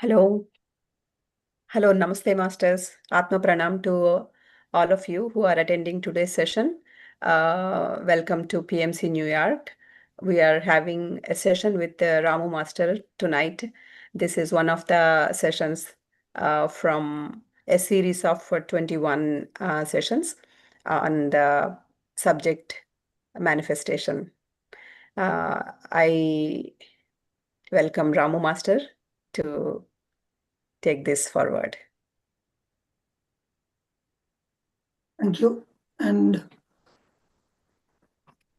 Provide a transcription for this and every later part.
Hello. Hello, Namaste, Masters. Atma Pranam to all of you who are attending today's session. Welcome to PMC New York. We are having a session with Ramu Master tonight. This is one of the sessions from a series of 21 sessions on the subject manifestation. I welcome Ramu Master to take this forward. Thank you. And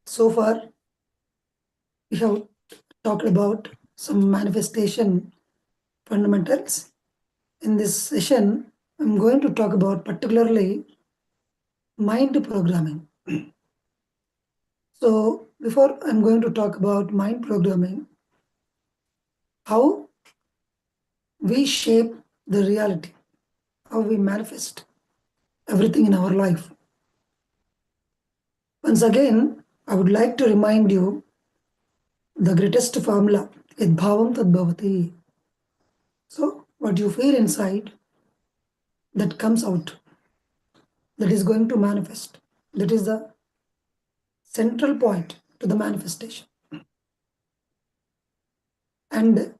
so far, we have talked about some manifestation fundamentals. In this session, I'm going to talk about particularly mind programming. So before I'm going to talk about mind programming, how we shape the reality, how we manifest everything in our life. Once again, I would like to remind you the greatest formula, Yad Bhavam Tad Bhavati. So what you feel inside, that comes out, that is going to manifest. That is the central point to the manifestation. And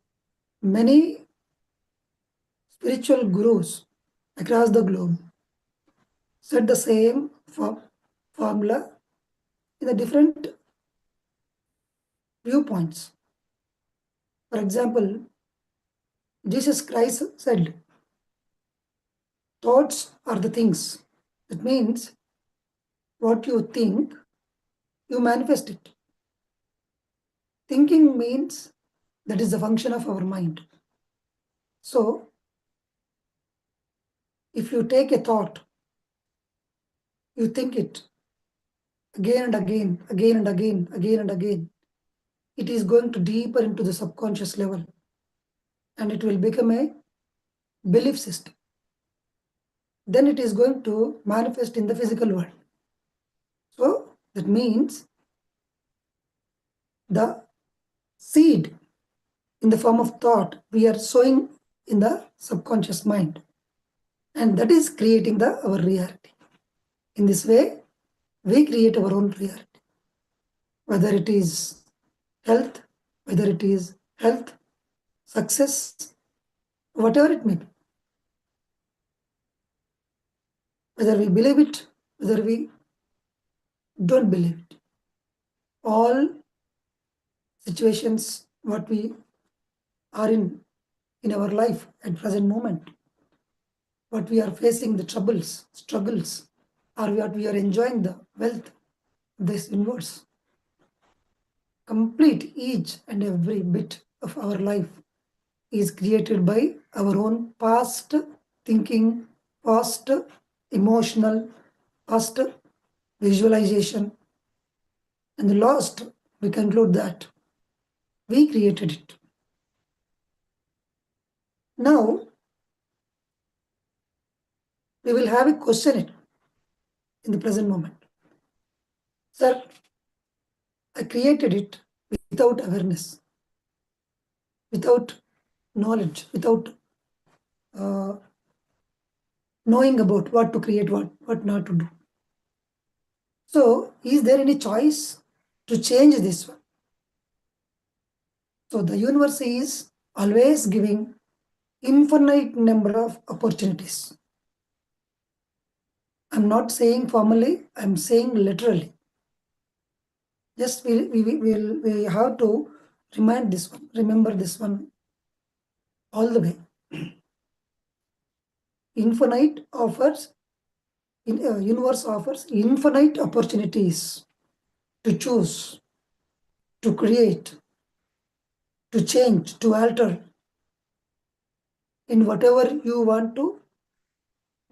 many spiritual gurus across the globe said the same formula in the different viewpoints. For example, Jesus Christ said, thoughts are the things. That means what you think, you manifest it. Thinking means that is the function of our mind. So, if you take a thought, you think it again and again, again and again, again and again, it is going to deeper into the subconscious level and it will become a belief system. Then it is going to manifest in the physical world. So that means the seed in the form of thought we are sowing in the subconscious mind, and that is creating our reality. In this way, we create our own reality. Whether it is health, whether it is health, success, whatever it may be. Whether we believe it, whether we don't believe it. All situations what we are in our life at present moment, what we are facing, the troubles, struggles, or what we are enjoying the wealth, this universe. Complete each and every bit of our life is created by our own past thinking, past emotional, past visualization. And the last, we conclude that we created it. Now, we will have a question in the present moment. Sir, I created it without awareness, without knowledge, without knowing about what to create, what not to do. So, is there any choice to change this one? So, the universe is always giving infinite number of opportunities. I'm not saying formally, I'm saying literally. Just we have to remember this one all the way. Infinite offers, universe offers infinite opportunities to choose, to create, to change, to alter in whatever you want to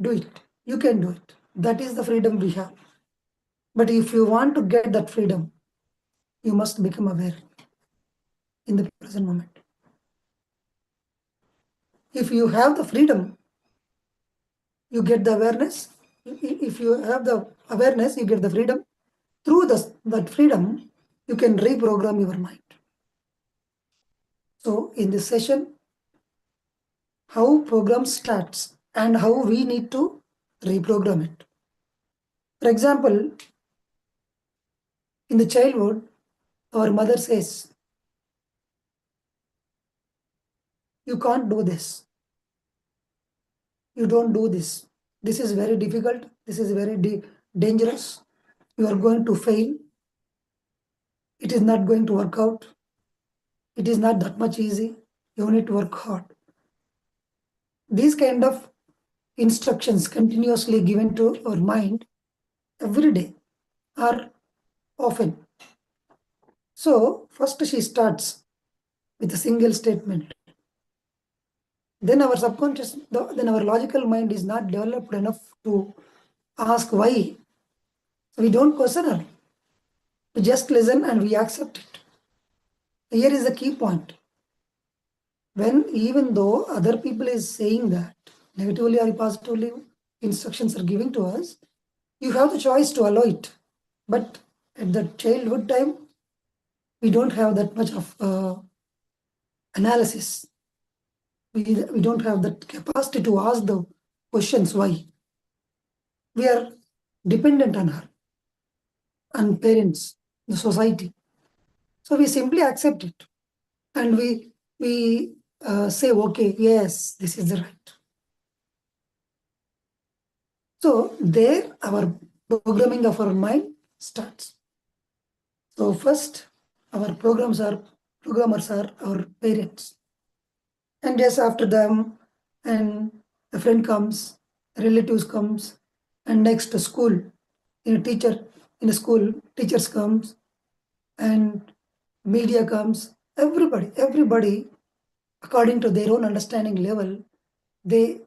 do it. You can do it. That is the freedom we have. But if you want to get that freedom, you must become aware in the present moment. If you have the freedom, you get the awareness. If you have the awareness, you get the freedom. Through that freedom, you can reprogram your mind. So in this session, how program starts and how we need to reprogram it. For example, in the childhood, our mother says, you can't do this. You don't do this. This is very difficult. This is very dangerous. You are going to fail. It is not going to work out. It is not that much easy. You need to work hard. These kind of instructions continuously given to our mind every day or often. So first she starts with a single statement. Then our subconscious, then our logical mind is not developed enough to ask why. So we don't question her. We just listen and we accept it. Here is the key point. When even though other people is saying that negatively or positively instructions are giving to us, you have the choice to allow it. But at the childhood time, we don't have that much of analysis. We don't have that capacity to ask the questions why. We are dependent on her, on parents, the society. So we simply accept it. And we say, okay, yes, this is the right. So there our programming of our mind starts. So first, our programmers are our parents. And just after them, and a friend comes, relatives comes, and next to school, in a teacher, in a school, teachers comes, and media comes, everybody, according to their own understanding level, they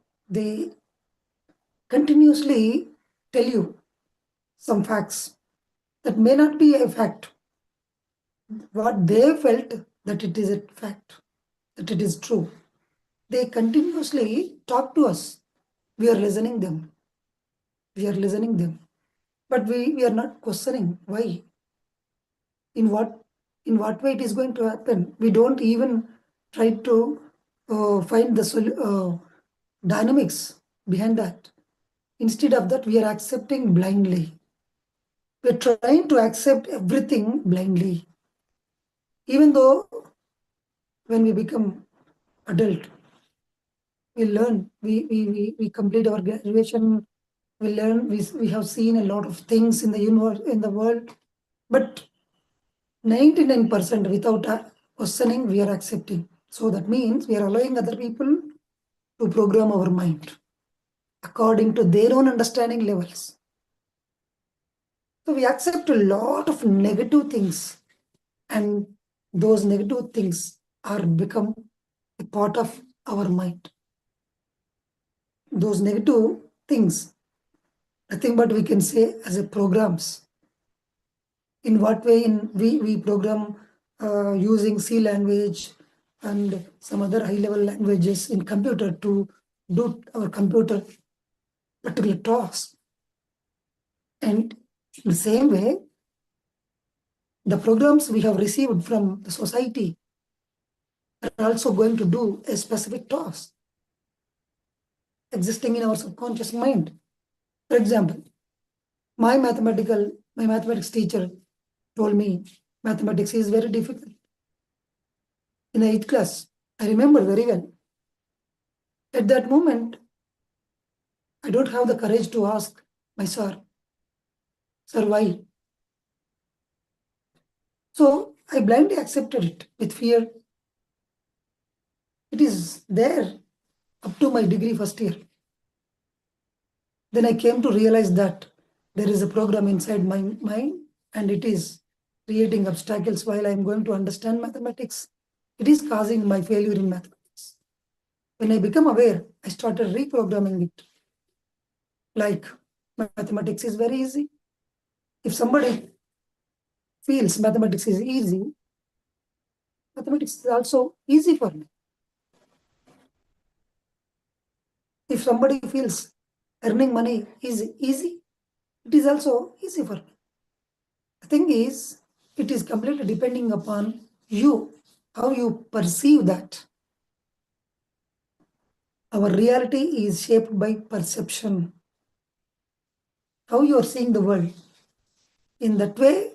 continuously tell you some facts that may not be a fact. What they felt that it is a fact, that it is true. They continuously talk to us. We are listening them. We are listening them. But we are not questioning why. In what way it is going to happen. We don't even try to find the dynamics behind that. Instead of that, we are accepting blindly. We're trying to accept everything blindly. Even though when we become adult, we learn, we complete our graduation, we learn, we have seen a lot of things in the universe, in the world, but 99% without questioning, we are accepting. So that means we are allowing other people to program our mind according to their own understanding levels. So we accept a lot of negative things, and those negative things are become a part of our mind. Those negative things, nothing but we can say as a programs. In what way we program using C language and some other high-level languages in computer to do our computer particular task. And in the same way, the programs we have received from the society are also going to do a specific task existing in our subconscious mind. For example, my mathematics teacher told me mathematics is very difficult. In the 8th class, I remember very well. At that moment, I don't have the courage to ask my sir, why? So I blindly accepted it with fear. It is there up to my degree first year. Then I came to realize that there is a program inside my mind and it is creating obstacles while I'm going to understand mathematics It is causing my failure in mathematics. When I become aware, I started reprogramming it. Like, mathematics is very easy. If somebody feels mathematics is easy, mathematics is also easy for me. If somebody feels earning money is easy, it is also easy for me. The thing is, it is completely depending upon you, how you perceive that. Our reality is shaped by perception, how you are seeing the world. In that way,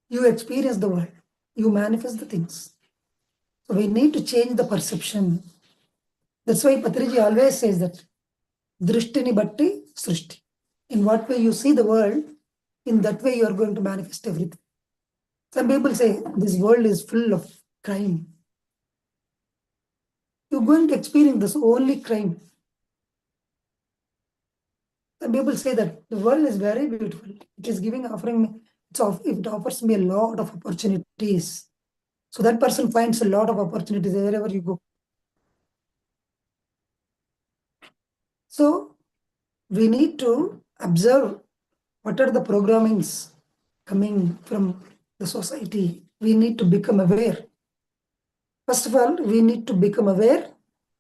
you experience the world, you manifest the things. So we need to change the perception. That's why Patriji always says that Drishtini Bhatti Srishti. In what way you see the world, in that way you are going to manifest everything. Some people say this world is full of crime. You're going to experience this only crime. Some people say that the world is very beautiful. It is offering me, it offers me a lot of opportunities. So that person finds a lot of opportunities wherever you go. So we need to observe what are the programmings coming from the society. We need to become aware. First of all, we need to become aware.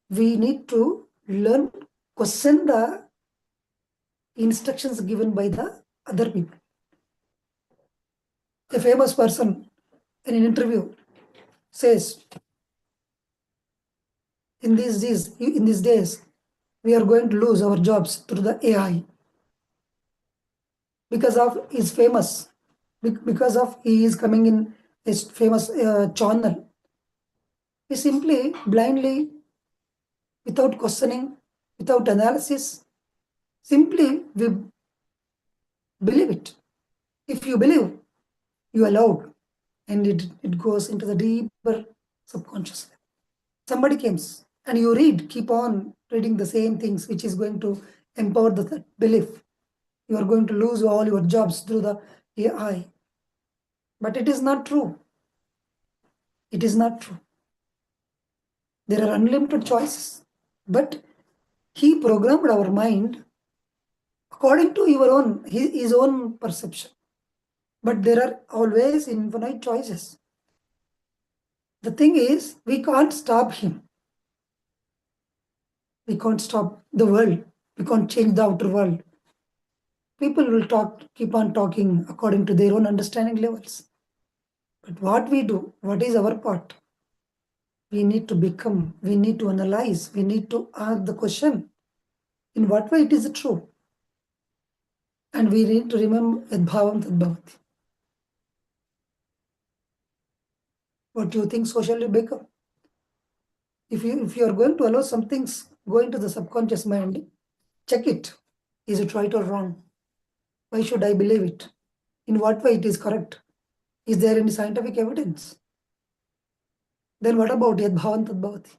We need to learn, question the instructions given by the other people. A famous person in an interview says, in these days, we are going to lose our jobs through the AI because of his famous, because of he is coming in his famous channel. He simply blindly, without questioning, without analysis, simply we believe it. If you believe, you allow, and it goes into the deeper subconscious level. Somebody comes and you read, keep on reading the same things, which is going to empower the belief. You are going to lose all your jobs through the AI. But it is not true. It is not true. There are unlimited choices. But he programmed our mind according to his own perception. But there are always infinite choices. The thing is, we can't stop him. We can't stop the world. We can't change the outer world. People will keep on talking according to their own understanding levels. But what we do, what is our part? We need to become, we need to analyze, we need to ask the question, in what way it is true? And we need to remember Yadbhavam Tadbhavati. What do you think socially become? If you are going to allow some things go into the subconscious mind, check it. Is it right or wrong? Why should I believe it? In what way it is correct? Is there any scientific evidence? Then what about Yadbhavan Tadbhavati?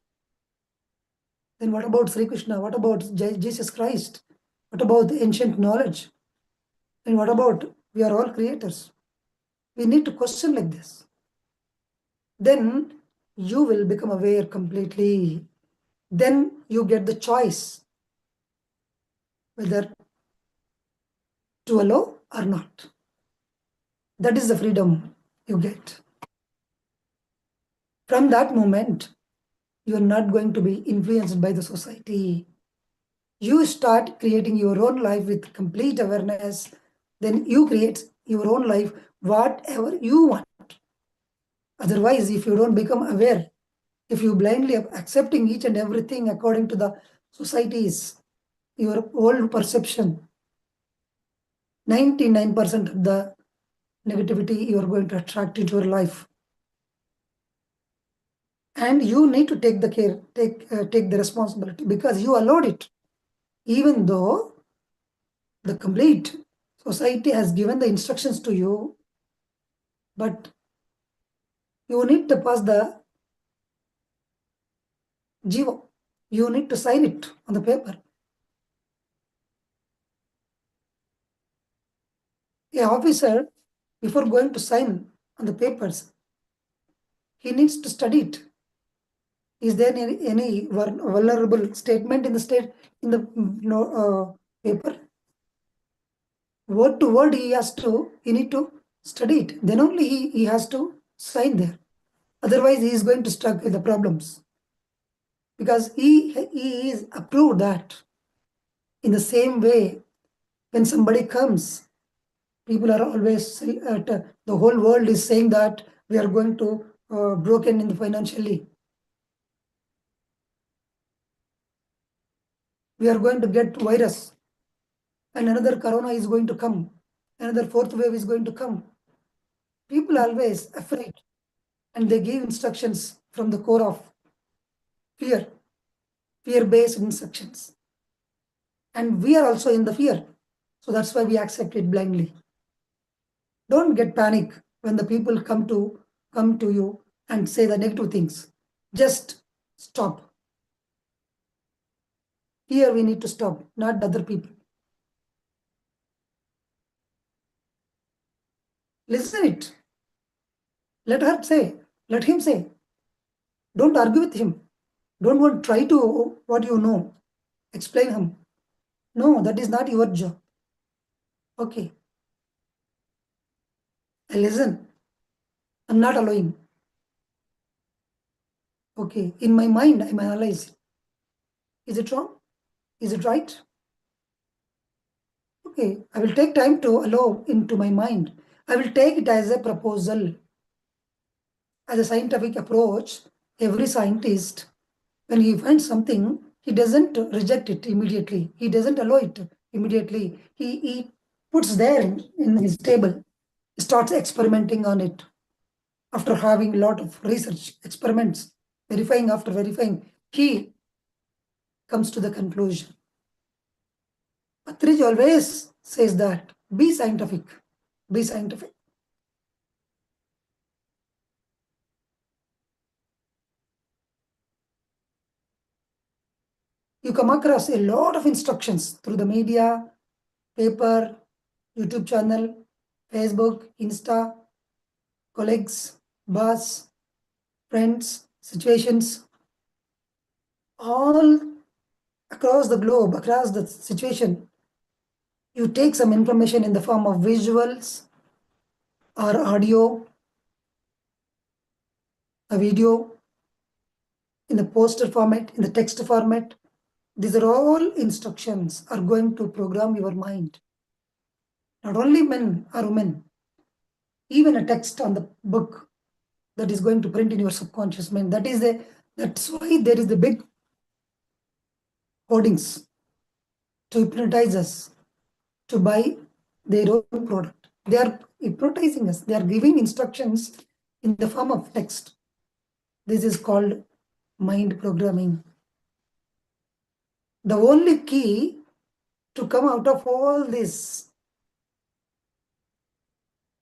Then what about Sri Krishna? What about Jesus Christ? What about the ancient knowledge? And what about we are all creators? We need to question like this. Then you will become aware completely. Then you get the choice whether to allow or not. That is the freedom you get. From that moment, you are not going to be influenced by the society. You start creating your own life with complete awareness. Then you create your own life, whatever you want. Otherwise, if you don't become aware, if you blindly accepting each and everything according to the society's, your old perception, 99% of the negativity you are going to attract into your life. And you need to take the care, take the responsibility because you allowed it. Even though the complete society has given the instructions to you, but you need to pass the jiva. You need to sign it on the paper. A officer, before going to sign on the papers, he needs to study it. Is there any vulnerable statement in the paper? Word to word, he need to study it. Then only he has to sign there. Otherwise, he is going to struggle with the problems, because he is approved that. In the same way, when somebody comes, people are always the whole world is saying that we are going to broken in the financially. We are going to get virus, and another corona is going to come. Another fourth wave is going to come. People are always afraid, and they give instructions from the core of fear, fear-based instructions. And we are also in the fear. So that's why we accept it blindly. Don't get panic when the people come to you and say the negative things. Just stop. Here we need to stop, not other people. Listen it. Let her say. Let him say. Don't argue with him. Don't want try to what you know. Explain him. No, that is not your job. Okay. I listen. I'm not allowing. Okay. In my mind, I'm analyzing. Is it wrong? Is it right? Okay. I will take time to allow into my mind. I will take it as a proposal. As a scientific approach, every scientist, when he finds something, he doesn't reject it immediately. He doesn't allow it immediately. He puts there in his table, starts experimenting on it. After having a lot of research experiments, verifying after verifying, he comes to the conclusion. Patrij always says that be scientific, be scientific. You come across a lot of instructions through the media, paper, YouTube channel, Facebook, Insta, colleagues, boss, friends, situations, all across the globe, across the situation. You take some information in the form of visuals or audio, a video, in the poster format, in the text format. These are all instructions are going to program your mind. Not only men or women, even a text on the book that is going to print in your subconscious mind. That's why there is the big hoardings to hypnotize us to buy their own product. They are hypnotizing us. They are giving instructions in the form of text. This is called mind programming. The only key to come out of all this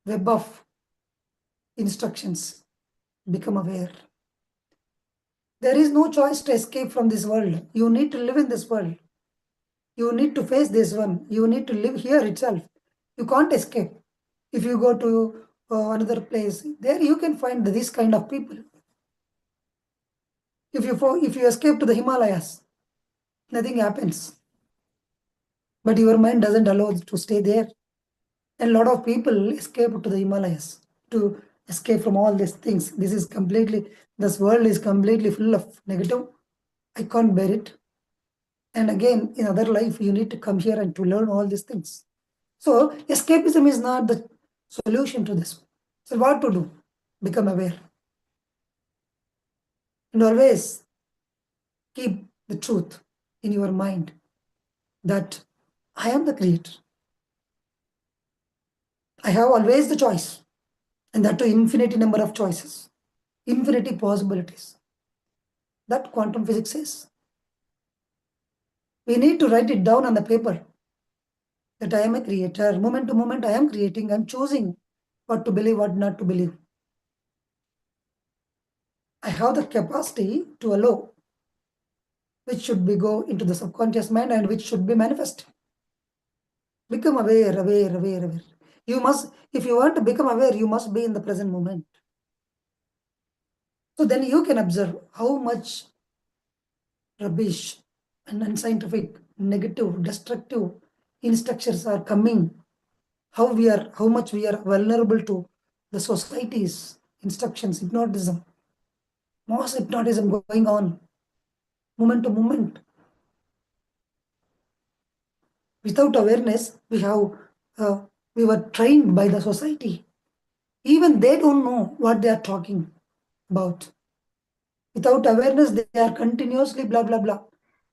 web of instructions, become aware. There is no choice to escape from this world. You need to live in this world. You need to face this one. You need to live here itself. You can't escape. If you go to another place, there you can find this kind of people. If you escape to the Himalayas, nothing happens. But your mind doesn't allow to stay there. And a lot of people escape to the Himalayas to escape from all these things. This world is completely full of negative. I can't bear it. And again, in other life, you need to come here and to learn all these things. So escapism is not the solution to this. So what to do? Become aware. And always keep the truth in your mind that I am the creator. I have always the choice. And that to infinity number of choices, infinity possibilities. That quantum physics says. We need to write it down on the paper that I am a creator. Moment to moment, I am creating. I'm choosing what to believe, what not to believe. I have the capacity to allow which should be go into the subconscious mind and which should be manifest. Become aware, aware, aware, aware. You must, if you want to become aware, you must be in the present moment. So then you can observe how much rubbish and unscientific, negative, destructive instructions are coming, how much we are vulnerable to the society's instructions, hypnotism, mass hypnotism going on, moment to moment. Without awareness, uh, we were trained by the society. Even they don't know what they are talking about. Without awareness, they are continuously blah blah blah.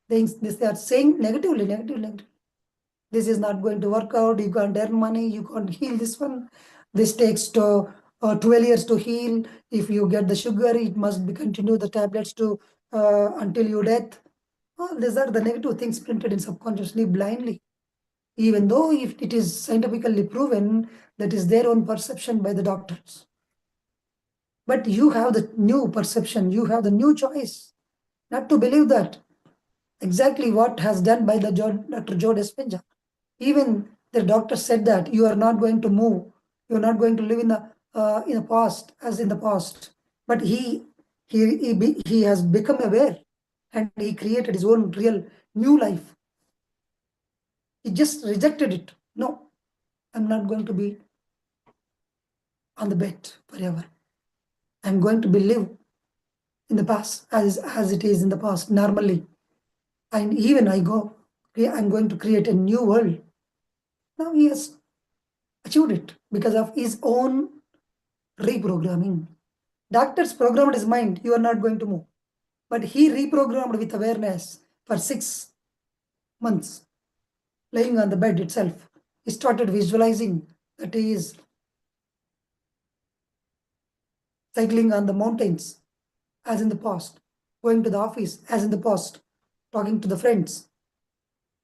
They are saying negatively, negatively. This is not going to work out. You can't earn money. You can't heal this one. This takes 12 years to heal. If you get the sugar, it must be continue the tablets to until your death. All these are the negative things printed in subconsciously blindly. Even though if it is scientifically proven that is their own perception by the doctors. But you have the new perception. You have the new choice not to believe that. Exactly what has done by the Dr. Joe Dispenza. Even the doctor said that you are not going to move, you are not going to live in the past as in the past. But he has become aware, and he created his own real new life. He just rejected it. No, I'm not going to be on the bed forever. I'm going to be live in the past as it is in the past normally. And even I'm going to create a new world. Now he has achieved it because of his own reprogramming. Doctors programmed his mind, you are not going to move. But he reprogrammed with awareness for 6 months, laying on the bed itself. He started visualizing that he is cycling on the mountains as in the past, going to the office as in the past, talking to the friends,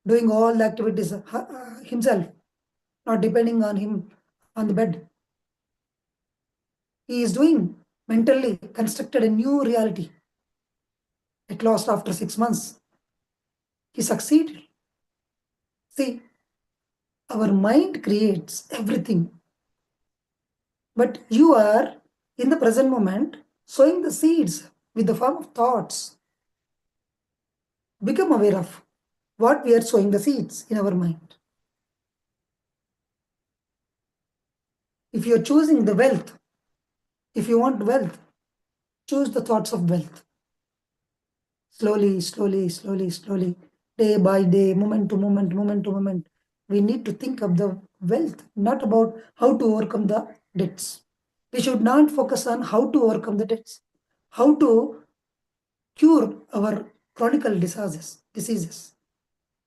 doing all the activities himself, not depending on him on the bed. He is doing mentally constructed a new reality. At last, after 6 months, he succeeded. See, our mind creates everything, but you are in the present moment sowing the seeds with the form of thoughts. Become aware of what we are sowing the seeds in our mind. If you are choosing the wealth, if you want wealth, choose the thoughts of wealth. Slowly, slowly, slowly, slowly, day by day, moment to moment, moment to moment. We need to think of the wealth, not about how to overcome the debts. We should not focus on how to overcome the debts, how to cure our chronic diseases.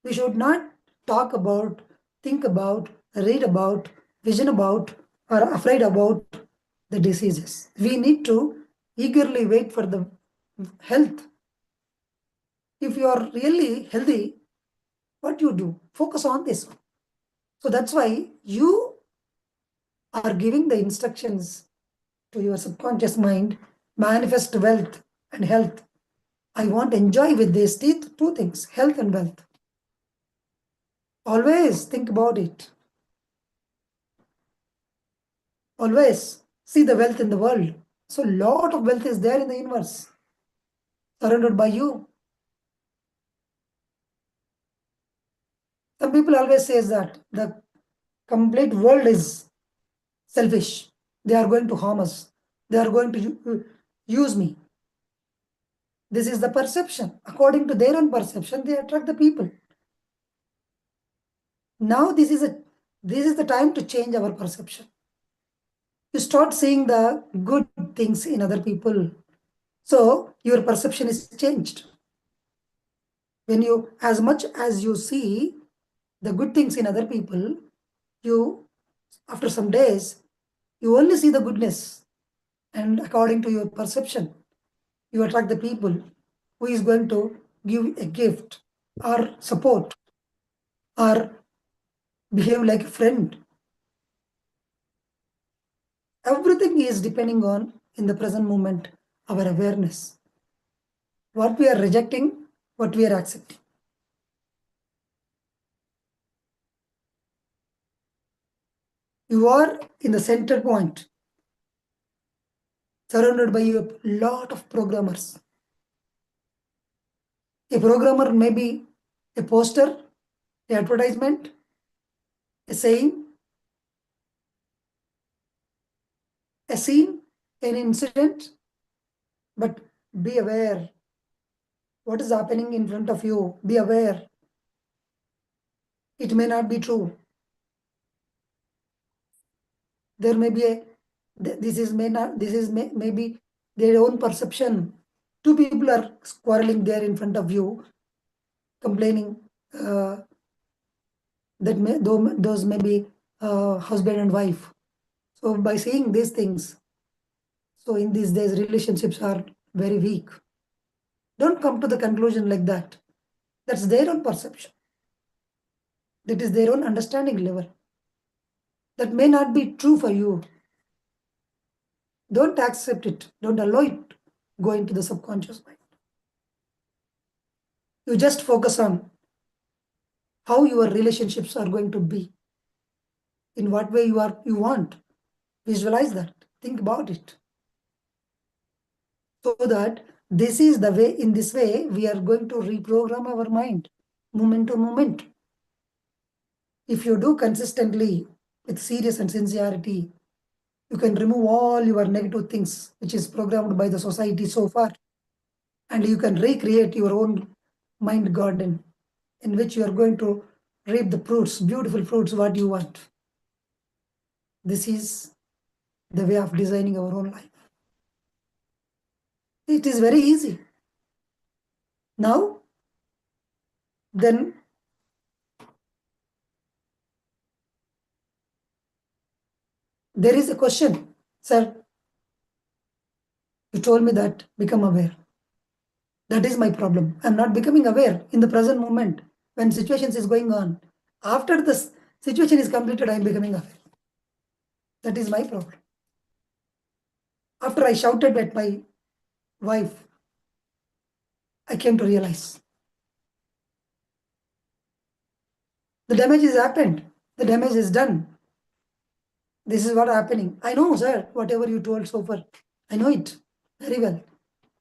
We should not talk about, think about, read about, vision about, or afraid about the diseases. We need to eagerly wait for the health. If you are really healthy, what you do? Focus on this. So that's why you are giving the instructions to your subconscious mind, manifest wealth and health. I want to enjoy with these two things, health and wealth. Always think about it. Always see the wealth in the world. So lot of wealth is there in the universe, surrounded by you. Some people always says that the complete world is selfish. They are going to harm us. They are going to use me. This is the perception. According to their own perception, they attract the people. Now this is the time to change our perception. You start seeing the good things in other people. So your perception is changed. When you, as much as you see the good things in other people, you, after some days, you only see the goodness. And according to your perception, you attract the people who is going to give a gift or support or behave like a friend. Everything is depending on, in the present moment, our awareness. What we are rejecting, what we are accepting. You are in the center point. surrounded by a lot of programmers. A programmer may be a poster, an advertisement, a saying, a scene, an incident, but be aware what is happening in front of you. Be aware. It may not be true. There may be a maybe their own perception. Two people are quarreling there in front of you, complaining those may be husband and wife. So by saying these things, so in these days relationships are very weak. Don't come to the conclusion like that. That's their own perception. That is their own understanding level. That may not be true for you. Don't accept it. Don't allow it go into the subconscious mind. You just focus on how your relationships are going to be, in what way you want. Visualize that. Think about it. So that this is the way, in this way, we are going to reprogram our mind, moment to moment. If you do consistently with serious and sincerity, you can remove all your negative things which is programmed by the society so far, and you can recreate your own mind garden in which you are going to reap the fruits, beautiful fruits, what you want. This is the way of designing our own life. It is very easy. Now, then there is a question, sir. You told me that become aware. That is my problem. I'm not becoming aware in the present moment when situations is going on. After the situation is completed, I'm becoming aware. That is my problem. After I shouted at my wife, I came to realize the damage is happened. The damage is done. This is what happening. I know, sir, whatever you told so far. I know it very well.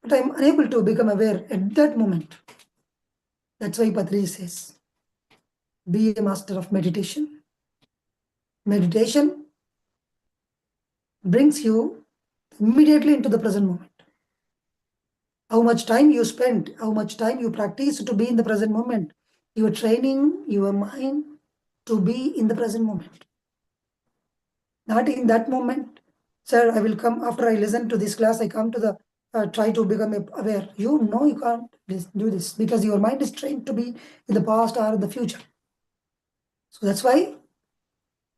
But I'm unable to become aware at that moment. That's why Patrice says, be a master of meditation. Meditation brings you immediately into the present moment. How much time you spend, how much time you practice to be in the present moment. You are training your mind to be in the present moment. Not in that moment, sir, I will come after I listen to this class, I come to the try to become aware. You know you can't do this because your mind is trained to be in the past or the future. So that's why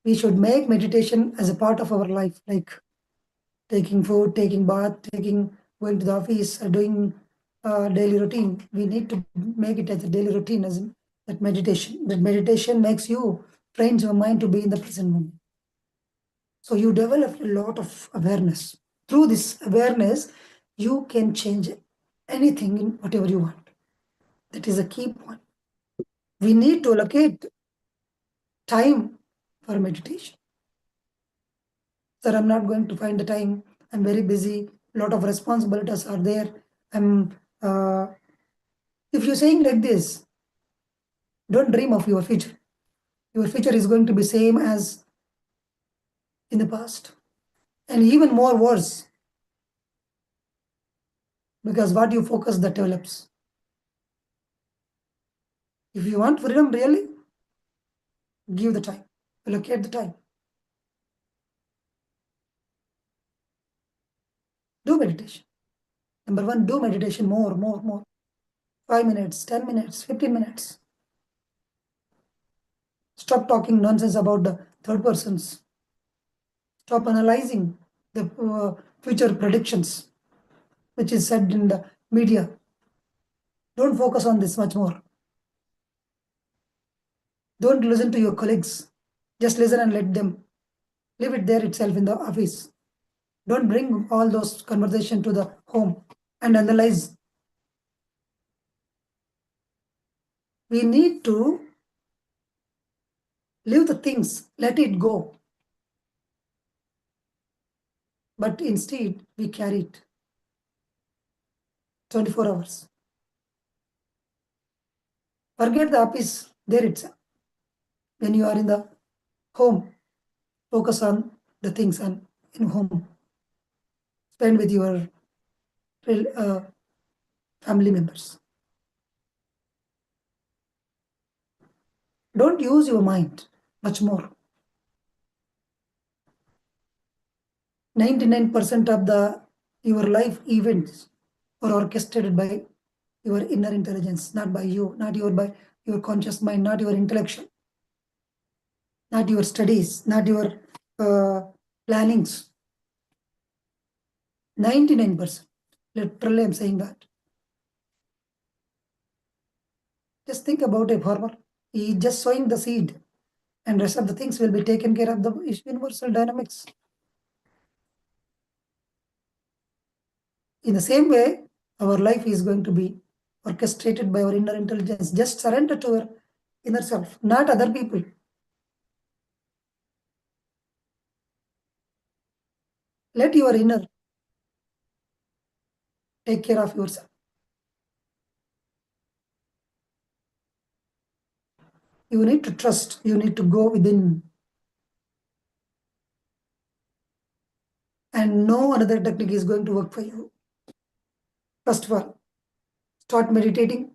we should make meditation as a part of our life, like taking food, taking bath, going to the office, doing daily routine. We need to make it as a daily routine, as in that meditation. That meditation makes you trains your mind to be in the present moment. So you develop a lot of awareness. Through this awareness, you can change anything in whatever you want. That is a key point. We need to allocate time for meditation. Sir, I'm not going to find the time. I'm very busy. A lot of responsibilities are there. If you're saying like this, don't dream of your future. Your future is going to be same as in the past, and even more worse, because what you focus that develops. If you want freedom really, give the time, allocate the time. Do meditation. Number one, do meditation more. 5 minutes, 10 minutes, 15 minutes. Stop talking nonsense about the third persons. Stop analyzing the future predictions, which is said in the media. Don't focus on this much more. Don't listen to your colleagues. Just listen and let them. Leave it there itself in the office. Don't bring all those conversation to the home and analyze. We need to leave the things, let it go. but instead we carry it 24 hours. Forget the office there itself. When you are in the home, focus on the things and in home. Spend with your uh, family members. Don't use your mind much more. 99% of the your life events are orchestrated by your inner intelligence, not by you, not by your conscious mind, not your intellectual, not your studies, not your uh, plannings. 99%. Literally, I'm saying that. Just think about a farmer. He just sowing the seed, and rest of the things will be taken care of the universal dynamics. In the same way, our life is going to be orchestrated by our inner intelligence. Just surrender to our inner self, not other people. Let your inner take care of yourself. You need to trust. You need to go within. And no another technique is going to work for you. First of all, start meditating.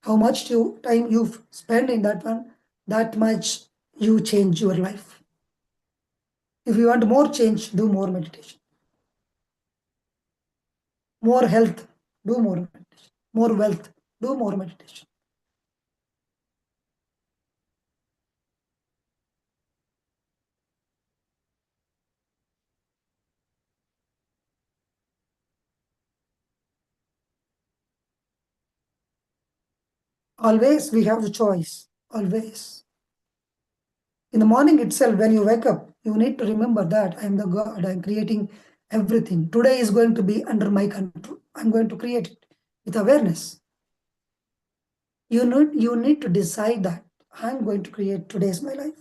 How much time you spend in that one, that much you change your life. If you want more change, do more meditation. More health, do more meditation. More wealth, do more meditation. Always we have the choice. Always. In the morning itself, when you wake up, you need to remember that I am the God. I am creating everything. Today is going to be under my control. I'm going to create it with awareness. You need to decide that I'm going to create today's my life.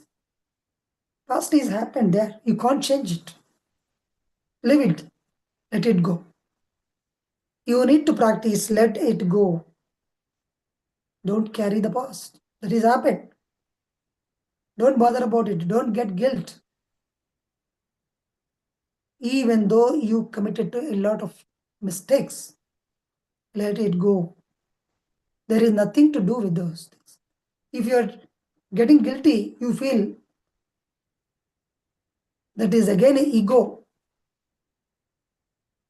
Past is happened there. You can't change it. Leave it. Let it go. You need to practice. Let it go. Don't carry the past. That is happened. Don't bother about it. Don't get guilt. Even though you committed to a lot of mistakes, let it go. There is nothing to do with those things. If you are getting guilty, you feel that is again an ego.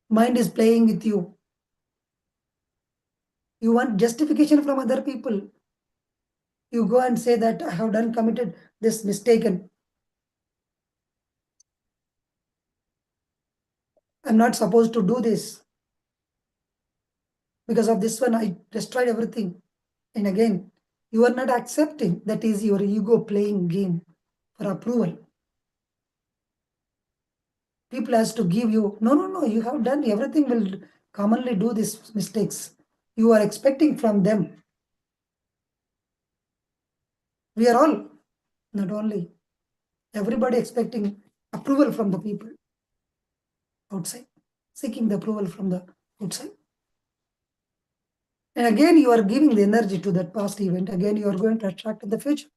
Mind is playing with you. You want justification from other people. You go and say that I have done committed this mistaken. I'm not supposed to do this. Because of this one, I destroyed everything. And again, you are not accepting. That is your ego playing game for approval. People has to give you, no, you have done, everything will commonly do these mistakes. You are expecting from them. We are all, not only, everybody expecting approval from the people outside, seeking the approval from the outside. And again, you are giving the energy to that past event. Again, you are going to attract in the future.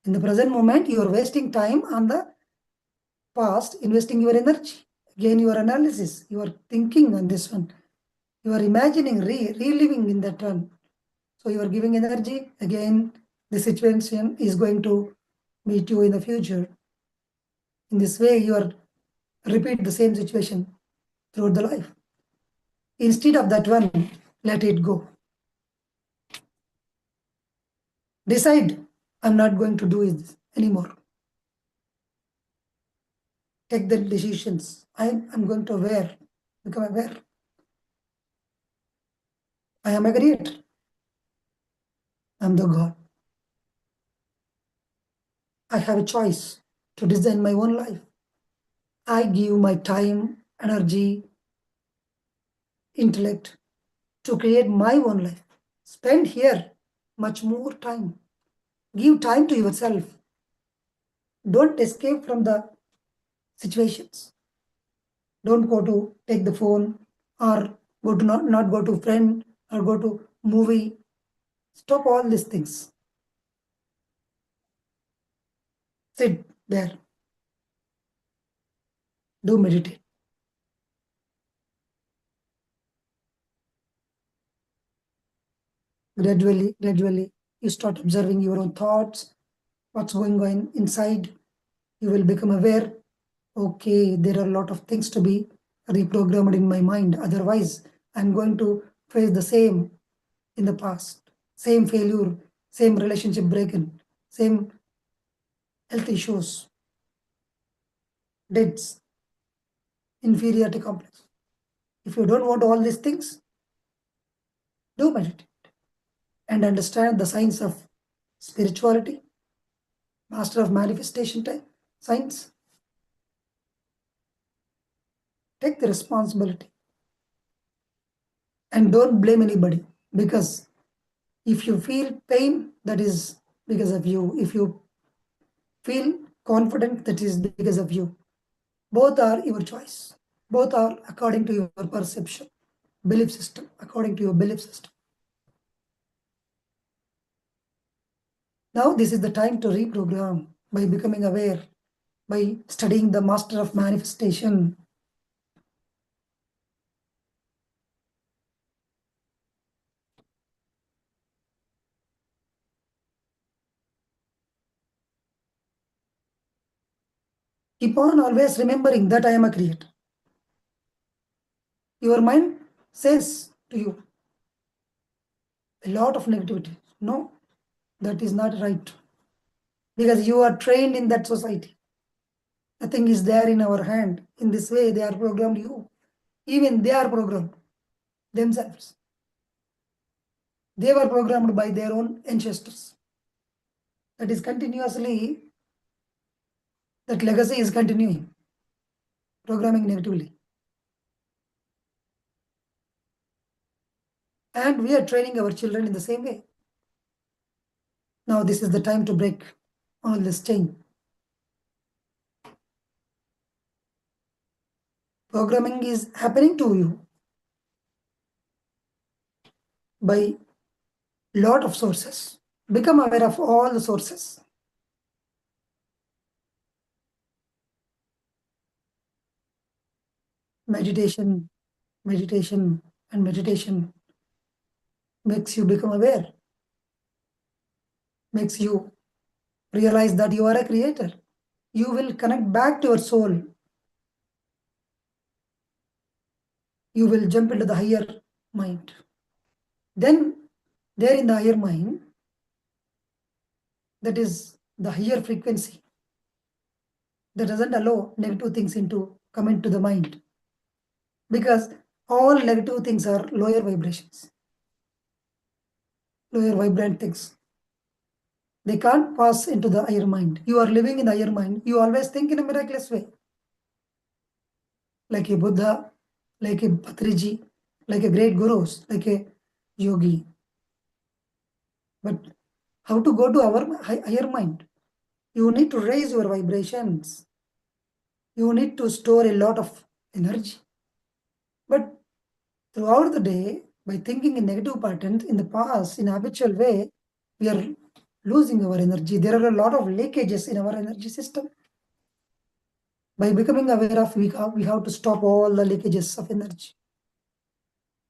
In the present moment, you are wasting time on the past, investing your energy. Again, your analysis, you are thinking on this one. You are imagining, reliving in that one. So you are giving energy. Again, the situation is going to meet you in the future. In this way, you are repeat the same situation throughout the life. Instead of that one, let it go. Decide, I'm not going to do this anymore. Take the decisions. I'm going to become aware. I am a creator. I'm the God. I have a choice to design my own life. I give my time, energy, intellect to create my own life. Spend here much more time. Give time to yourself. Don't escape from the situations. Don't go to take the phone or go to not go to friend or go to movie. Stop all these things. Sit there. Do meditate. Gradually, you start observing your own thoughts, what's going on inside. You will become aware, okay, there are a lot of things to be reprogrammed in my mind. Otherwise, I'm going to face the same in the past, same failure, same relationship break-in, same health issues, deaths, inferiority complex. If you don't want all these things, do meditate and understand the science of spirituality, master of manifestation type, science. Take the responsibility and don't blame anybody, because if you feel pain, that is because of you. If you feel confident, that is because of you. Both are your choice. Both are according to your perception, belief system, according to your belief system. Now, this is the time to reprogram by becoming aware, by studying the master of manifestation. Keep on always remembering that I am a creator. Your mind says to you a lot of negativity. No, that is not right, because you are trained in that society. Nothing is there in our hand. In this way, they are programmed you. Even they are programmed themselves. They were programmed by their own ancestors. That is continuously, that legacy is continuing, programming negatively. And we are training our children in the same way. Now, this is the time to break all this chain. Programming is happening to you by lot of sources. Become aware of all the sources. Meditation, meditation, and meditation makes you become aware, makes you realize that you are a creator. You will connect back to your soul. You will jump into the higher mind. Then, there in the higher mind, that is the higher frequency that doesn't allow negative things into come into the mind, because all negative things are lower vibrations, lower vibrant things. They can't pass into the higher mind. You are living in the higher mind. You always think in a miraculous way, like a Buddha, like a Patriji, like a great gurus, like a yogi. But how to go to our higher mind? You need to raise your vibrations. You need to store a lot of energy. But throughout the day, by thinking in negative patterns in the past, in habitual way, we are losing our energy. There are a lot of leakages in our energy system. By becoming aware of, we have to stop all the leakages of energy.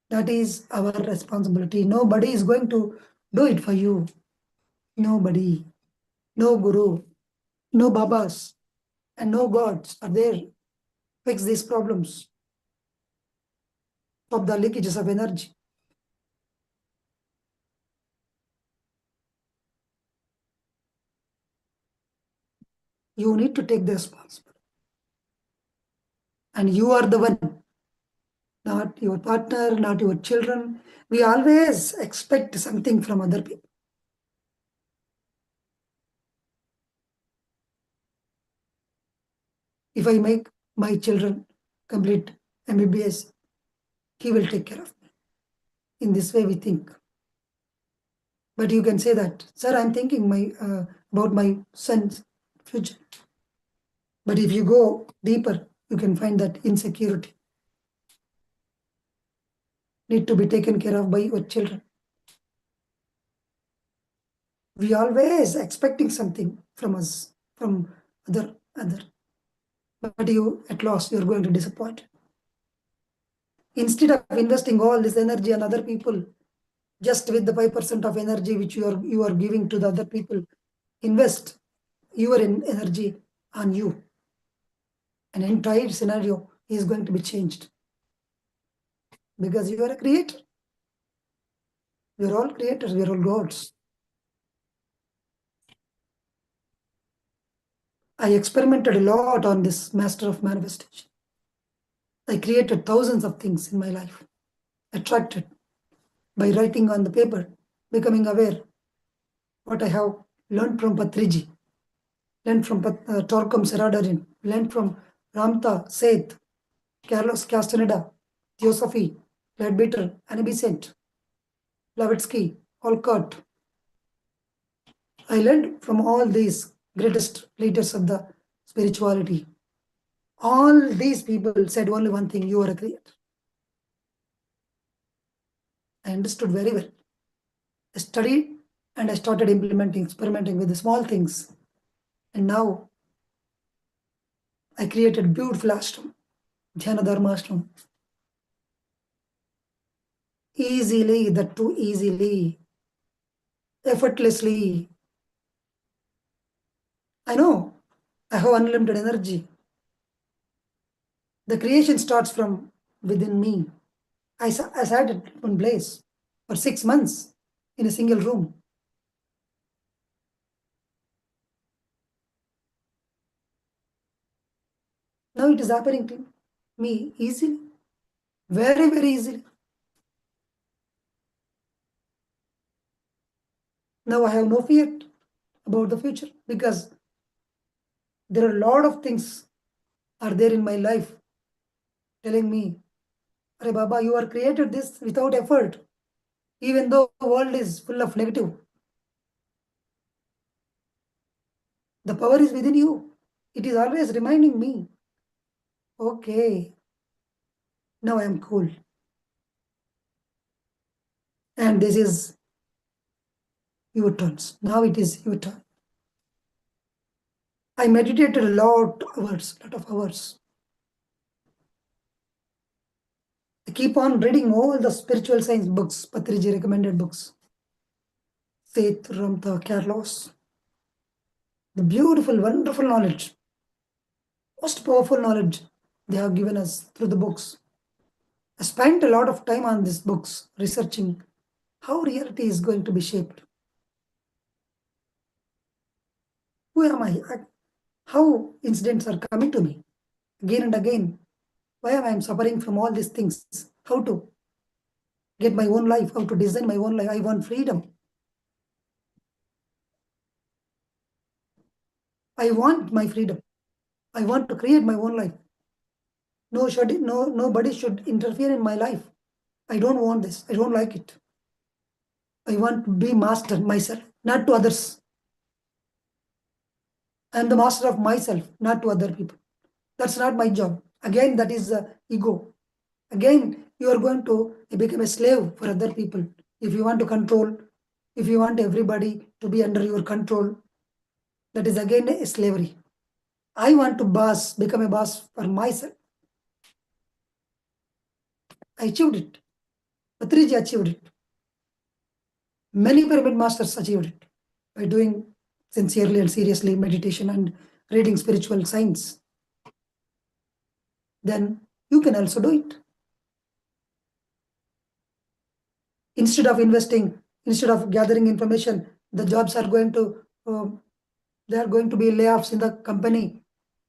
That is our responsibility. Nobody is going to do it for you. Nobody. No guru, no babas, and no gods are there. Fix these problems. Stop the leakages of energy. You need to take the responsibility. And you are the one, not your partner, not your children. We always expect something from other people. If I make my children complete MBBS, he will take care of me. In this way, we think. But you can say that, sir, I'm thinking about my son's future. But if you go deeper, you can find that insecurity need to be taken care of by your children. We always expecting something from us, from other. But you, at last, you're going to disappoint. Instead of investing all this energy on other people, just with the 5% of energy which you are giving to the other people, invest your energy on you. An entire scenario is going to be changed. Because you are a creator. We are all creators, we are all gods. I experimented a lot on this master of manifestation. I created thousands of things in my life, attracted by writing on the paper, becoming aware what I have learned from Patriji, learned from Torkom Seradarin, learned from Ramta, Seth, Carlos Castaneda, Theosophy, Leadbeater, Anibicent, Blavatsky, Olcott. I learned from all these greatest leaders of the spirituality. All these people said only one thing: you are a creator. I understood very well. I studied and I started implementing, experimenting with the small things. And now I created beautiful ashram, Dhyana Dharma ashram. Easily, that too easily, effortlessly. I know I have unlimited energy. The creation starts from within me. I sat at one place for 6 months in a single room. Now it is happening to me easily, very, very easily. Now I have no fear about the future because there are a lot of things are there in my life telling me, Arey Baba, you are created this without effort, even though the world is full of negative. The power is within you. It is always reminding me, okay, now I am cool. And this is your turns. Now it is your turn. I meditated a lot of hours. I keep on reading all the spiritual science books, Patriji recommended books. Faith, Ramtha, Carlos. The beautiful, wonderful knowledge, most powerful knowledge they have given us through the books. I spent a lot of time on these books, researching how reality is going to be shaped. Who am I? How incidents are coming to me again and again. Why am I suffering from all these things? How to get my own life, how to design my own life. I want freedom. I want my freedom. I want to create my own life. Nobody should interfere in my life. I don't want this. I don't like it. I want to be master myself, not to others. I am the master of myself, not to other people. That's not my job. Again, that is ego. Again, you are going to become a slave for other people. If you want to control, if you want everybody to be under your control, that is again a slavery. I want to become a boss for myself. I achieved it. Patriji achieved it. Many pyramid masters achieved it by doing sincerely and seriously meditation and reading spiritual science. Then you can also do it. Instead of investing, instead of gathering information, the jobs are going to, there are going to be layoffs in the company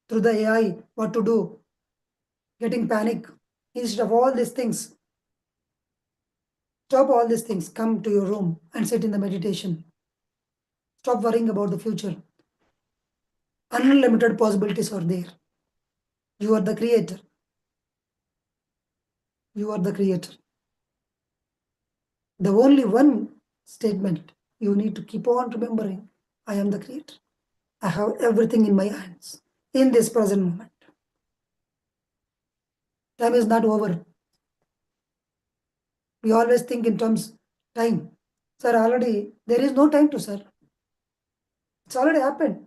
through the AI, what to do, getting panic. Instead of all these things, stop all these things, come to your room and sit in the meditation. Stop worrying about the future. Unlimited possibilities are there. You are the creator. You are the creator. The only one statement you need to keep on remembering, I am the creator. I have everything in my hands in this present moment. Time is not over. We always think in terms time. Sir, already there is no time to, sir. It's already happened.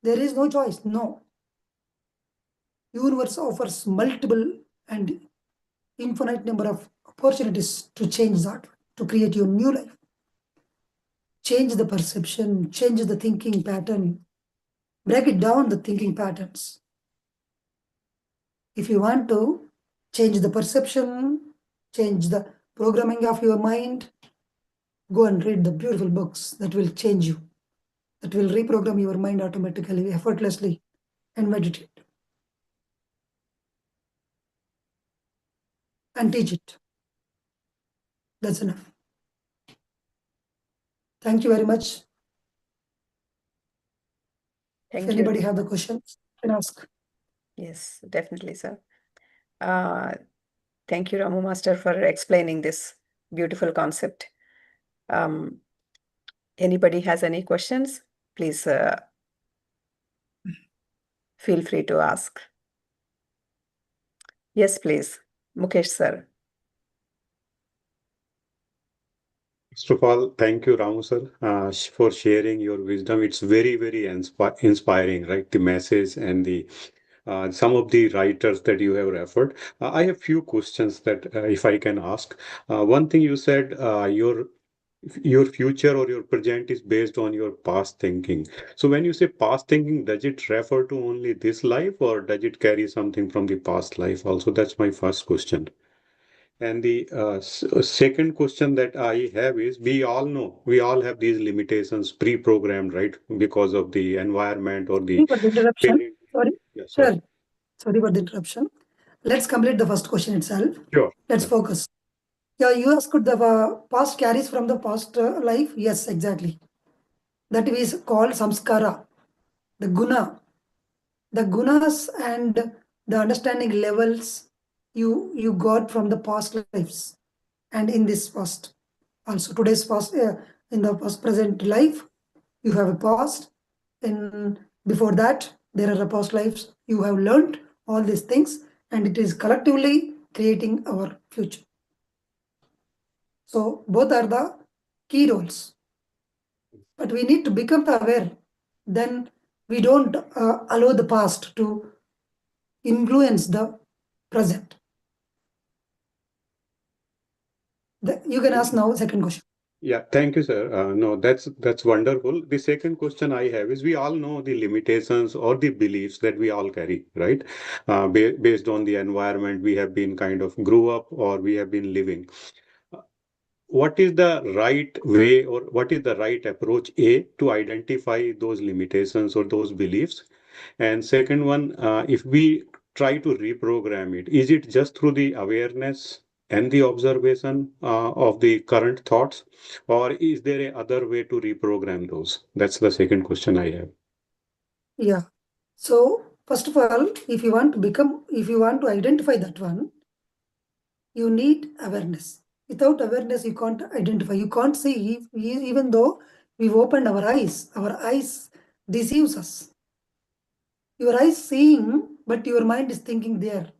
There is no choice. No. Universe offers multiple and infinite number of opportunities to change that, to create your new life. Change the perception, change the thinking pattern, break it down the thinking patterns. If you want to change the perception, change the programming of your mind, go and read the beautiful books that will change you, that will reprogram your mind automatically, effortlessly, and meditate and teach it. That's enough. Thank you very much. If Thank you. anybody have the questions, you can ask. Yes, definitely, sir. Thank you, Ramu Master, for explaining this beautiful concept. Anybody has any questions, please feel free to ask. Yes, please. Mukesh, sir. First of all, thank you, Ramu sir, for sharing your wisdom. It's very, very inspiring, right? The message and the some of the writers that you have referred. I have few questions that, if I can ask. One thing you said, your future or your present is based on your past thinking. So when you say past thinking, does it refer to only this life, or does it carry something from the past life also? That's my first question. And the second question that I have is, we all know, we all have these limitations pre-programmed, right? Because of the environment or the Sorry for the interruption. parent. Sorry. Yeah, sorry. Sure. Sorry for the interruption. Let's complete the first question itself. Sure. Let's Yeah. focus. Yeah, you asked the past carries from the past life. Yes, exactly. That is called samskara, the guna. The gunas and the understanding levels you got from the past lives and in this past. Also, today's past, in the past present life, you have a past. And before that, there are the past lives. You have learned all these things, and it is collectively creating our future. So both are the key roles. But we need to become aware. Then we don't allow the past to influence the present. You can ask now second question. Yeah, thank you, sir. No, that's wonderful. The second question I have is, we all know the limitations or the beliefs that we all carry, right? Based on the environment we have been kind of grew up or we have been living. What is the right way, or what is the right approach, to identify those limitations or those beliefs? And second one, if we try to reprogram it, is it just through the awareness and the observation of the current thoughts, or is there a other way to reprogram those? That's the second question I have. Yeah. So first of all, if you want to identify that one, you need awareness. Without awareness, you can't identify. You can't see, even though we've opened our eyes deceives us. Your eyes seeing, but your mind is thinking there.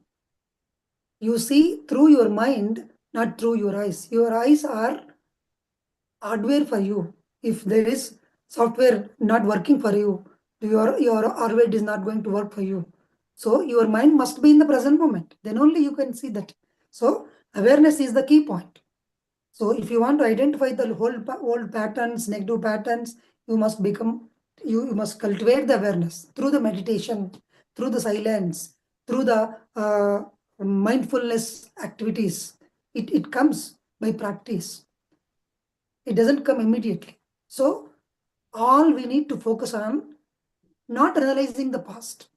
You see through your mind, not through your eyes. Your eyes are hardware for you. If there is software not working for you, your hardware is not going to work for you. So your mind must be in the present moment. Then only you can see that. So awareness is the key point. So if you want to identify the whole old patterns, negative patterns, you must become, you must cultivate the awareness through the meditation, through the silence, through the mindfulness activities. It comes by practice. It doesn't come immediately. So all we need to focus on, not analyzing the past.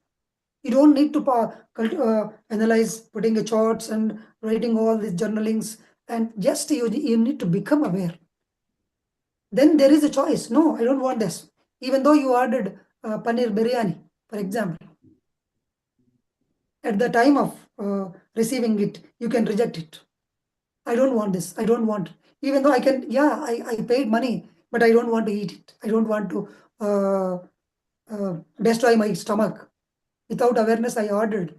You don't need to analyze, putting a charts and writing all these journalings, and just you need to become aware. Then there is a choice. No, I don't want this. Even though you ordered paneer biryani, for example, at the time of receiving it, you can reject it. I don't want this. I don't want. Even though I can, yeah, I paid money, but I don't want to eat it. I don't want to destroy my stomach. Without awareness, I ordered.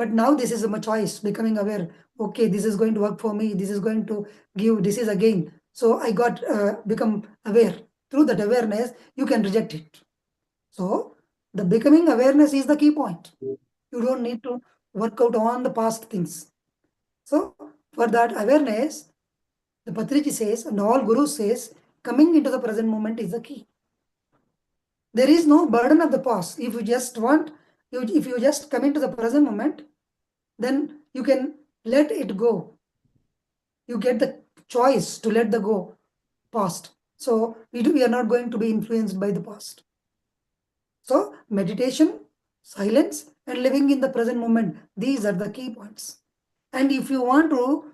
But now this is my choice, becoming aware. Okay, this is going to work for me. This is going to give disease again. So I got become aware. Through that awareness, you can reject it. So the becoming awareness is the key point. You don't need to work out on the past things. So for that awareness, the Patriji says, and all gurus says, coming into the present moment is the key. There is no burden of the past. If you just want, if you just come into the present moment, then you can let it go. You get the choice to let the go past. So we are not going to be influenced by the past. So meditation, silence, and living in the present moment, these are the key points. And if you want to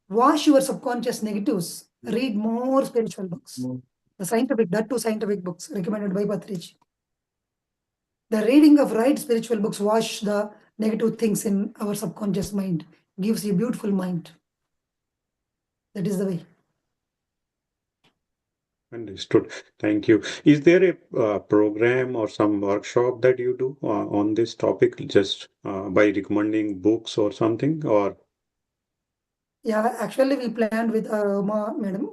wash your subconscious negatives, read more spiritual books. The scientific, that too scientific books recommended by Patriji. The reading of right spiritual books wash the negative things in our subconscious mind, gives you a beautiful mind. That is the way. Understood. Thank you. Is there a program or some workshop that you do on this topic just by recommending books or something? Or Yeah, actually we planned with Uma madam.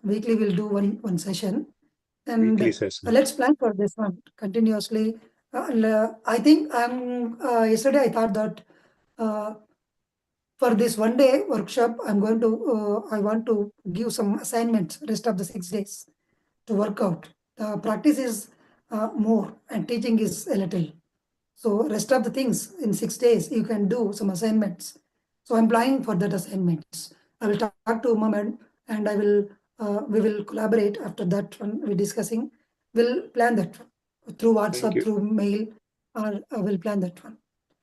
Weekly we'll do one session, and weekly session? let's plan for this one continuously. I think I'm yesterday I thought that uh, for this one day workshop I'm going to I want to give some assignments rest of the 6 days to work out. The practice is more and teaching is a little. So rest of the things in 6 days you can do some assignments. So I'm planning for that assignments. I will talk to Uma madam and I will we will collaborate after that one we're discussing. We'll plan that one through Thank WhatsApp, you. through mail, or I will plan that one.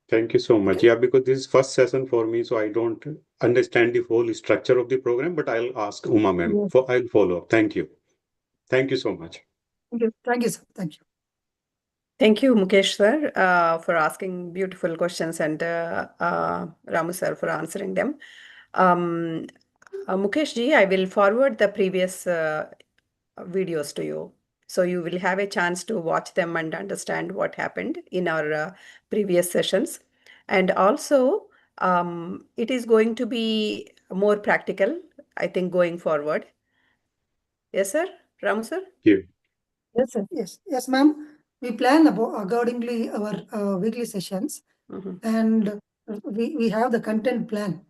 Thank you so much. Okay. Yeah, because this is first session for me, so I don't understand the whole structure of the program, but I'll ask Uma ma'am. Yes. I'll follow up. Thank you. Thank you so much. Thank you. Thank you, sir. Thank you. Thank you, Mukesh sir, for asking beautiful questions and Ramu sir for answering them. Um, Mukesh ji, I will forward the previous videos to you. So you will have a chance to watch them and understand what happened in our previous sessions. And also, it is going to be more practical, I think, going forward. Yes, sir? Ramu sir? Yeah. Yes, sir. Yes, yes, ma'am. We plan about accordingly our weekly sessions, Mhm. and we have the content plan.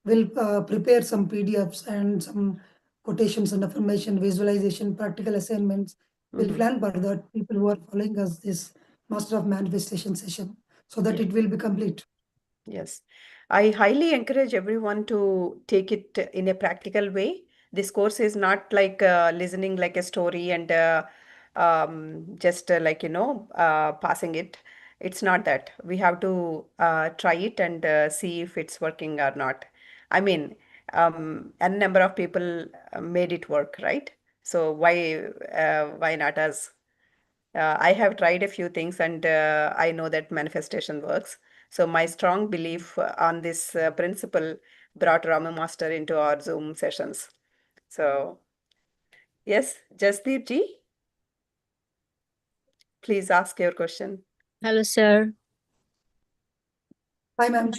We'll prepare some PDFs and some quotations and affirmation, visualization, practical assignments. We'll Mhm. plan for that people who are following us this Master of Manifestation session so that Yeah. it will be complete. Yes, I highly encourage everyone to take it in a practical way. This course is not like listening like a story and just like, passing it. It's not that. We have to try it and see if it's working or not. I mean, a number of people made it work, right? So why not us? I have tried a few things and I know that manifestation works. So my strong belief on this principle brought Rama Master into our Zoom sessions. So yes, Jasdeep ji, please ask your question. Hello, sir. Hi, ma'am.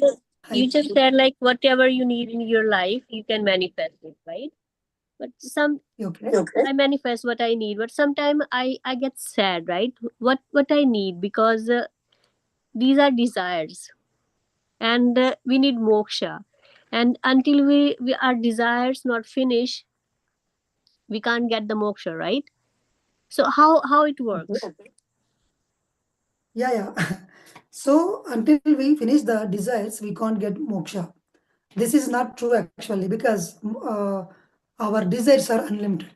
You Hi. just said like whatever you need in your life, you can manifest it, right? But You okay? I manifest what I need, but sometimes I get sad, right? What I need because these are desires, and we need moksha, and until we our desires not finish, we can't get the moksha, right? So how it Okay. works? Yeah, yeah. So until we finish the desires, we can't get moksha. This is not true actually because our desires are unlimited.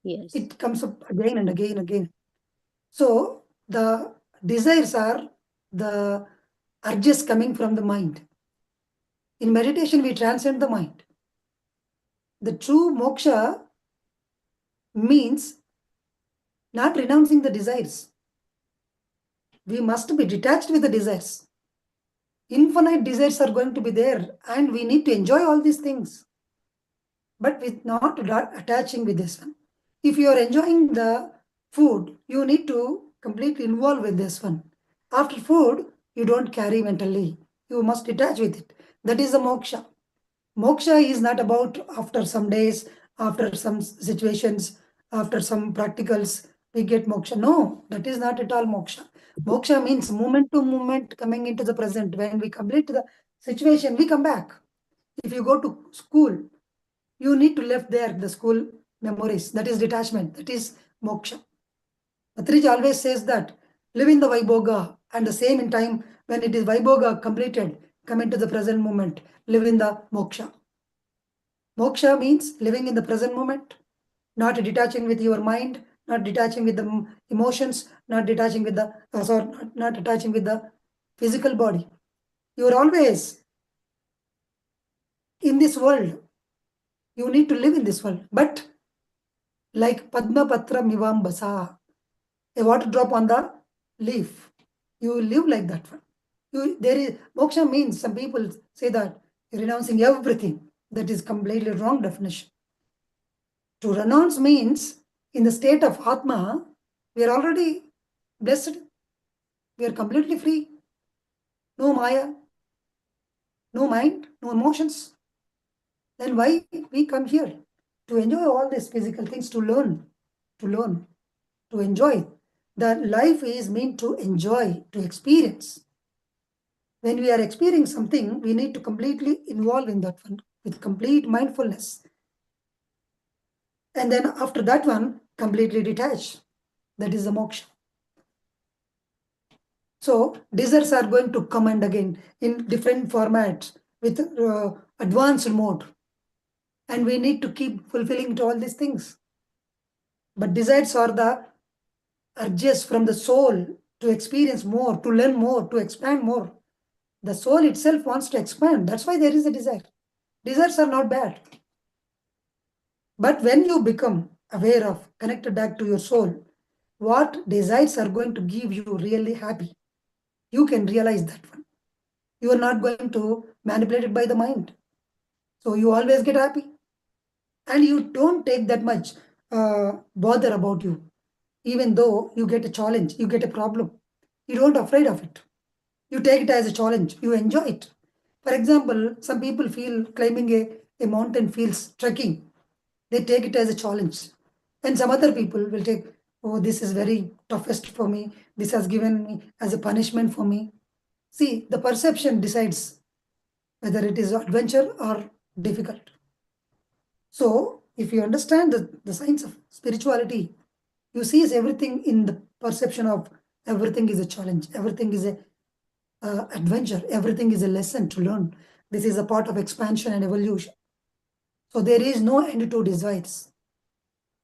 Yes, It comes up again and again and again. So the desires are the urges coming from the mind. In meditation, we transcend the mind. The true moksha means not renouncing the desires. We must be detached with the desires. Infinite desires are going to be there, and we need to enjoy all these things, but with not attaching with this one. If you are enjoying the food, you need to completely involve with this one. After food, you don't carry mentally. You must detach with it. That is the moksha. Moksha is not about after some days, after some situations, after some practicals, we get moksha. No, that is not at all moksha. Moksha means moment to moment coming into the present. When we complete the situation, we come back. If you go to school, you need to left there the school memories. That is detachment. That is moksha. Patriji always says that live in the Vaibhoga and the same in time when it is Vaibhoga completed, come into the present moment, live in the moksha. Moksha means living in the present moment, not detaching with your mind, not detaching with the emotions, not detaching with the, sorry, not attaching with the physical body. You are always in this world. You need to live in this world. But like Padma Patra Mivam Basa, a water drop on the leaf, you live like that one. There is moksha means some people say that you're renouncing everything. That is completely wrong definition. To renounce means in the state of Atma, we are already blessed. We are completely free. No Maya, no mind, no emotions. Then why we come here? To enjoy all these physical things, to learn, to enjoy. The life is meant to enjoy, to experience. When we are experiencing something, we need to completely involve in that one with complete mindfulness. And then after that one, completely detach. That is the moksha. So desires are going to come and again in different formats with advanced mode. And we need to keep fulfilling to all these things. But desires are the urges from the soul to experience more, to learn more, to expand more. The soul itself wants to expand. That's why there is a desire. Desires are not bad. But when you become aware of, connected back to your soul, what desires are going to give you really happy, you can realize that one. You are not going to manipulate it by the mind. So you always get happy. And you don't take that much bother about you. Even though you get a challenge, you get a problem, you don't afraid of it. You take it as a challenge. You enjoy it. For example, some people feel climbing a mountain feels trekking. They take it as a challenge. And some other people will take, oh, this is very toughest for me. This has given me as a punishment for me. See, the perception decides whether it is adventure or difficult. So, if you understand the science of spirituality, you see everything in the perception of everything is a challenge, everything is a adventure, everything is a lesson to learn. This is a part of expansion and evolution. So there is no end to desires.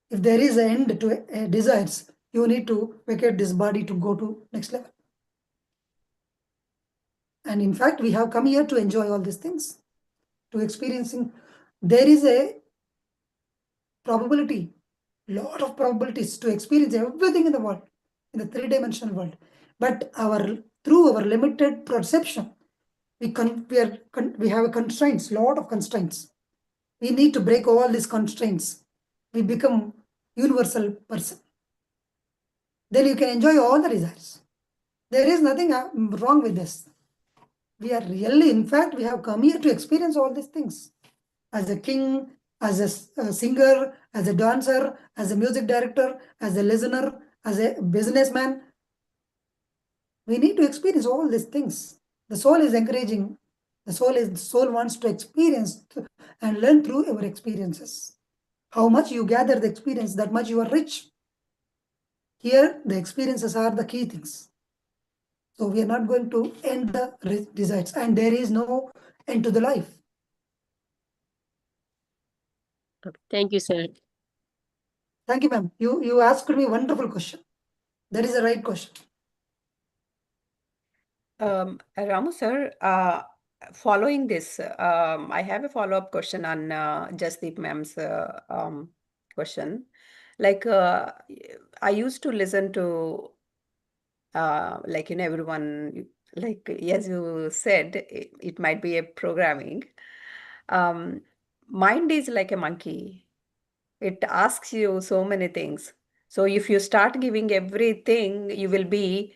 If there is an end to desires, you need to vacate this body to go to next level. And in fact, we have come here to enjoy all these things, to experiencing. There is a probability, lot of probabilities to experience everything in the world, in the three-dimensional world. But through our limited perception, we have constraints, lot of constraints. We need to break all these constraints. We become universal person. Then you can enjoy all the desires. There is nothing wrong with this. We are really, in fact, we have come here to experience all these things. As a king, as a singer, as a dancer, as a music director, as a listener, as a businessman. We need to experience all these things. The soul is encouraging. The soul wants to experience and learn through our experiences. How much you gather the experience, that much you are rich. Here, the experiences are the key things. So we are not going to end the desires, and there is no end to the life. Okay, thank you, sir. Thank you, ma'am. You asked me a wonderful question. That is the right question. Ramu sir, following this, I have a follow-up question on Jasdeep ma'am's question. Like, I used to listen to, like, everyone, like, as you said, it might be a programming. Um, Mind is like a monkey. It asks you so many things. So if you start giving everything, you will be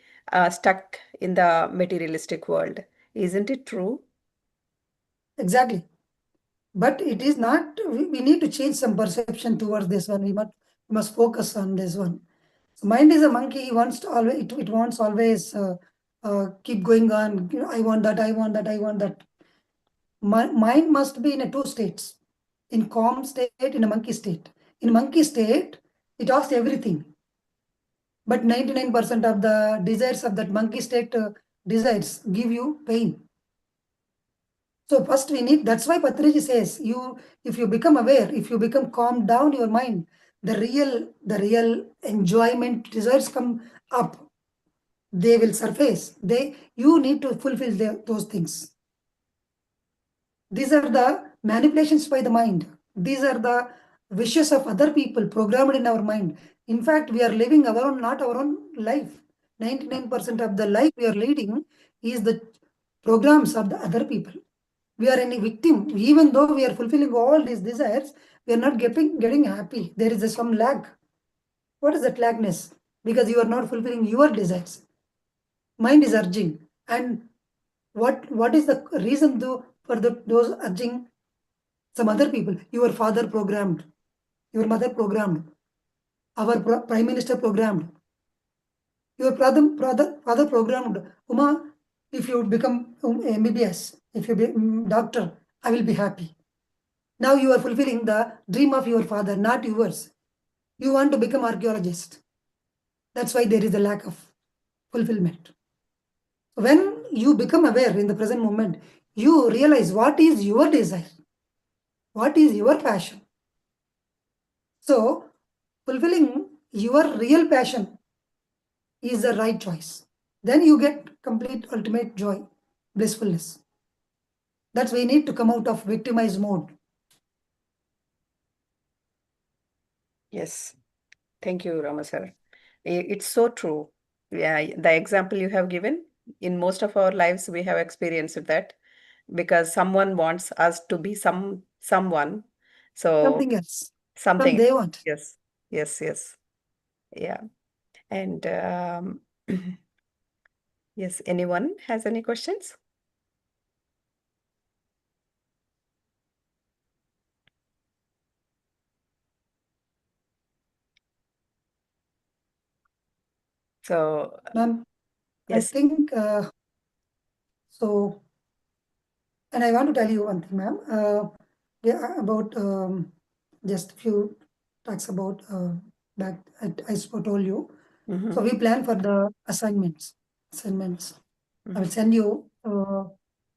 stuck in the materialistic world. Isn't it true? Exactly. But it is not, we need to change some perception towards this one. We must focus on this one. So mind is a monkey. He wants to always, it wants always keep going on. You know, I want that, I want that, I want that. Mind must be in a two states, in calm state, in a monkey state. In monkey state, it asks everything. But 99% of the desires of that monkey state desires give you pain. So first we need, that's why Patriji says, if you become aware, if you become calm down your mind, the real enjoyment desires come up. They will surface. You need to fulfill those things. These are the manipulations by the mind. These are the wishes of other people programmed in our mind. In fact, we are living our own, not our own life. 99% of the life we are leading is the programs of the other people. We are any victim. Even though we are fulfilling all these desires, we are not getting happy. There is some lag. What is that lagness? Because you are not fulfilling your desires. Mind is urging. And what is the reason for those urging? Some other people, your father programmed, your mother programmed, our prime minister programmed, your father programmed. Uma, if you become MBBS, if you be doctor, I will be happy. Now you are fulfilling the dream of your father, not yours. You want to become archaeologist. That's why there is a lack of fulfillment. When you become aware in the present moment, you realize what is your desire, what is your passion. So fulfilling your real passion is the right choice. Then you get complete ultimate joy, blissfulness. That's why we need to come out of victimized mode. Yes. Thank you, Rama sir. It's so true. Yeah, the example you have given, in most of our lives, we have experienced that because someone wants us to be someone. So Something else. Some something. they want. Yes, yes, yes. Yeah. And yes, anyone has any questions? So Ma'am, I yes. think so. And I want to tell you one thing, ma'am. Yeah, about just a few talks about back. I told you. So Mhm, we plan for the assignments. Assignments. I will mhm, send you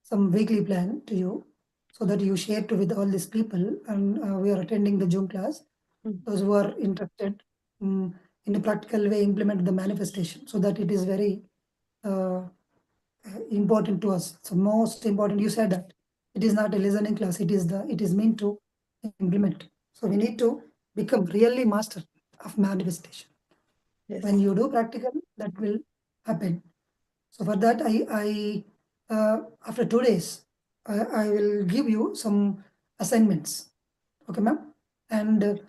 some weekly plan to you, so that you share to with all these people. And we are attending the Zoom class. mhm. Those who are interested in a practical way implement the manifestation, so that it is very uh, important to us. So most important, you said that it is not a listening class. It is meant to implement. So we need to become really master of manifestation. When Yes. you do practical, that will happen. So for that, after 2 days, I will give you some assignments. Okay, ma'am? And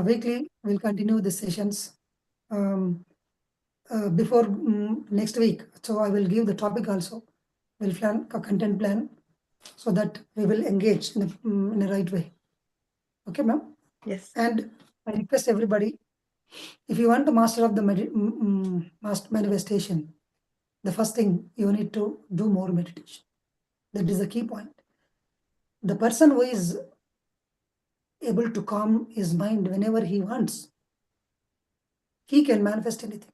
weekly, we'll continue the sessions um, before next week. So I will give the topic also. We'll plan a content plan so that we will engage in a right way. Okay, ma'am? Yes. And I request everybody, if you want to master of the master manifestation, the first thing you need to do more meditation. That is the key point. The person who is able to calm his mind whenever he wants, he can manifest anything.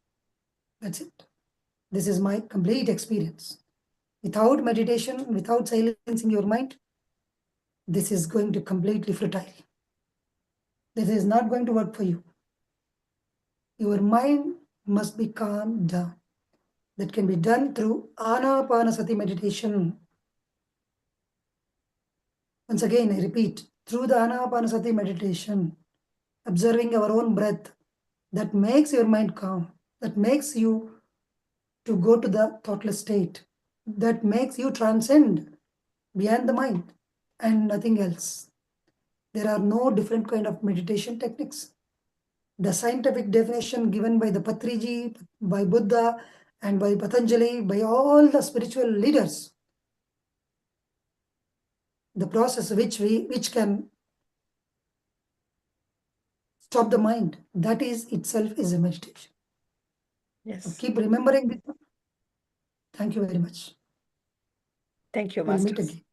That's it. This is my complete experience. Without meditation, without silencing your mind, this is going to completely futile. This is not going to work for you. Your mind must be calmed down. That can be done through Anapanasati meditation. Once again, I repeat, through the Anapanasati meditation, observing our own breath, that makes your mind calm, that makes you to go to the thoughtless state, that makes you transcend beyond the mind and nothing else. There are no different kind of meditation techniques. The scientific definition given by the Patriji, by Buddha, and by Patanjali, by all the spiritual leaders. The process which can stop the mind, that is itself is a meditation. So Yes. keep remembering this. Thank you very much. Thank you, We'll meet Masters. again.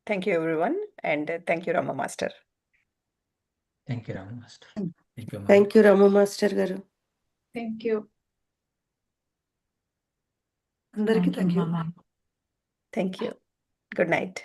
Thank you, everyone. And thank you, Rama Master. Thank you, Rama Master. Thank you, Mama. Thank you, Rama Master Garu. Thank you. Andariki Thank you, thank you. Mama. Thank you. Good night.